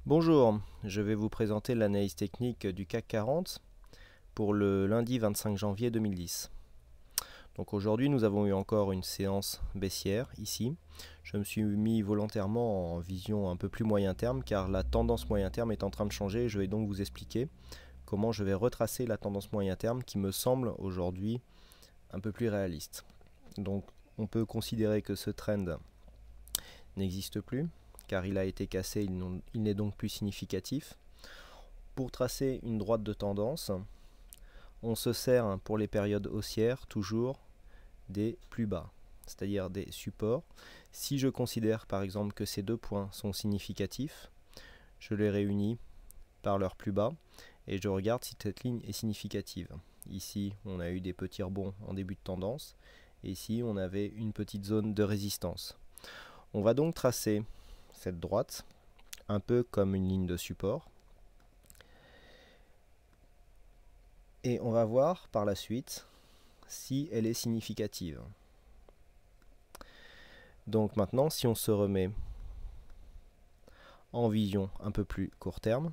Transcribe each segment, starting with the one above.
Bonjour, je vais vous présenter l'analyse technique du CAC 40 pour le lundi 25 janvier 2010. Donc aujourd'hui nous avons eu encore une séance baissière ici. Je me suis mis volontairement en vision un peu plus moyen terme car la tendance moyen terme est en train de changer. Je vais donc vous expliquer comment je vais retracer la tendance moyen terme qui me semble aujourd'hui un peu plus réaliste. Donc on peut considérer que ce trend n'existe plus car il a été cassé, il n'est donc plus significatif. Pour tracer une droite de tendance, on se sert pour les périodes haussières toujours des plus bas, c'est-à-dire des supports. Si je considère par exemple que ces deux points sont significatifs, je les réunis par leur plus bas et je regarde si cette ligne est significative. Ici, on a eu des petits rebonds en début de tendance et ici, on avait une petite zone de résistance. On va donc tracer cette droite un peu comme une ligne de support et on va voir par la suite si elle est significative. Donc maintenant, si on se remet en vision un peu plus court terme,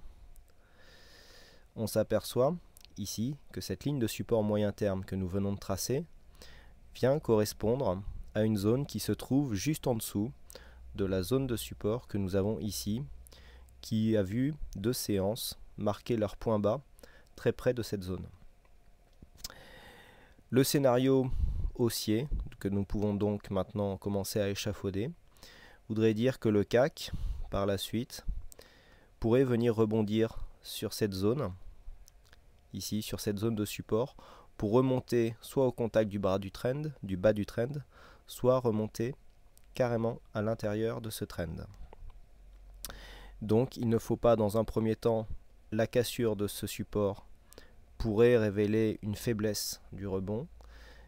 on s'aperçoit ici que cette ligne de support moyen terme que nous venons de tracer vient correspondre à une zone qui se trouve juste en dessous de la zone de support que nous avons ici, qui a vu deux séances marquer leur point bas très près de cette zone. Le scénario haussier, que nous pouvons donc maintenant commencer à échafauder, voudrait dire que le CAC, par la suite, pourrait venir rebondir sur cette zone, ici, sur cette zone de support, pour remonter soit au contact du bas du trend, soit remonter carrément à l'intérieur de ce trend. Donc il ne faut pas dans un premier temps, la cassure de ce support pourrait révéler une faiblesse du rebond.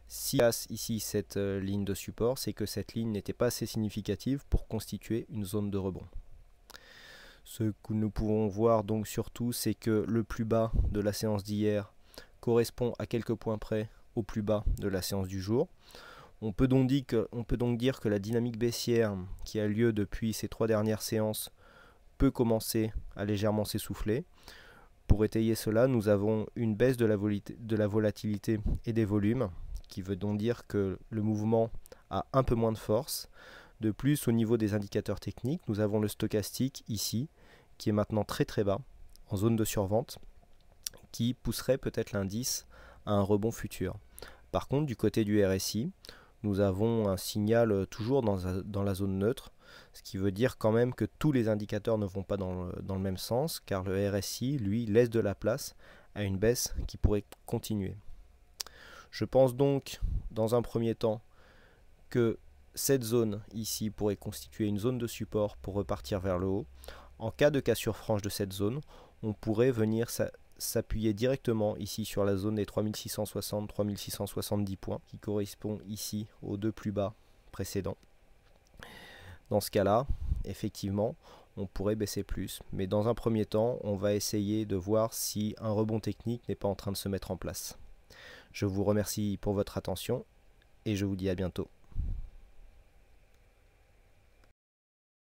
Si passe ici cette ligne de support, c'est que cette ligne n'était pas assez significative pour constituer une zone de rebond. Ce que nous pouvons voir donc surtout, c'est que le plus bas de la séance d'hier correspond à quelques points près au plus bas de la séance du jour. On peut donc dire que la dynamique baissière qui a lieu depuis ces trois dernières séances peut commencer à légèrement s'essouffler. Pour étayer cela, nous avons une baisse de la volatilité et des volumes, qui veut donc dire que le mouvement a un peu moins de force. De plus, au niveau des indicateurs techniques, nous avons le stochastique ici, qui est maintenant très très bas, en zone de survente, qui pousserait peut-être l'indice à un rebond futur. Par contre, du côté du RSI, nous avons un signal toujours dans la zone neutre, ce qui veut dire quand même que tous les indicateurs ne vont pas dans le même sens, car le RSI, lui, laisse de la place à une baisse qui pourrait continuer. Je pense donc, dans un premier temps, que cette zone ici pourrait constituer une zone de support pour repartir vers le haut. En cas de cassure franche de cette zone, on pourrait venir s'appuyer directement ici sur la zone des 3660-3670 points, qui correspond ici aux deux plus bas précédents. Dans ce cas-là, effectivement, on pourrait baisser plus. Mais dans un premier temps, on va essayer de voir si un rebond technique n'est pas en train de se mettre en place. Je vous remercie pour votre attention et je vous dis à bientôt.